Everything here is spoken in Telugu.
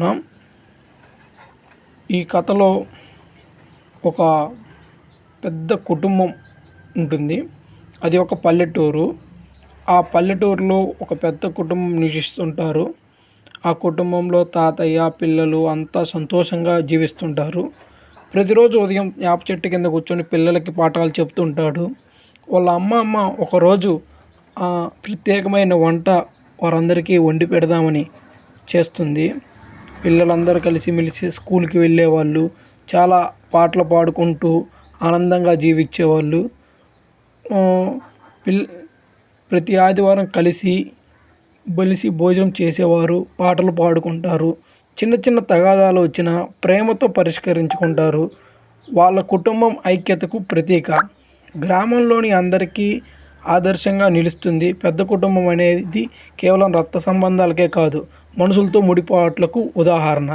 తెలుసుకుందాం. ఈ కథలో ఒక పెద్ద కుటుంబం ఉంటుంది. అది ఒక పల్లెటూరు. ఆ పల్లెటూరులో ఒక పెద్ద కుటుంబం నివసిస్తుంటారు. ఆ కుటుంబంలో తాతయ్య, పిల్లలు అంతా సంతోషంగా జీవిస్తుంటారు. ప్రతిరోజు ఉదయం వేప చెట్టు కింద కూర్చొని పిల్లలకి పాఠాలు చెప్తుంటాడు. వాళ్ళ అమ్మ ఒకరోజు ప్రత్యేకమైన వంట వారందరికీ వండి పెడదామని చేస్తుంది. పిల్లలందరూ కలిసిమెలిసి స్కూల్కి వెళ్ళేవాళ్ళు. చాలా పాటలు పాడుకుంటూ ఆనందంగా జీవించేవాళ్ళు. ప్రతి ఆదివారం కలిసి భోజనం చేసేవారు. పాటలు పాడుకుంటారు. చిన్న చిన్న తగాదాలు వచ్చినా ప్రేమతో పరిష్కరించుకుంటారు. వాళ్ళ కుటుంబం ఐక్యతకు ప్రతీక. గ్రామంలోని అందరికీ ఆదర్శంగా నిలుస్తుంది. పెద్ద కుటుంబం అనేది కేవలం రక్త సంబంధాలకే కాదు, మనుషులతో ముడిపాట్లకు ఉదాహరణ.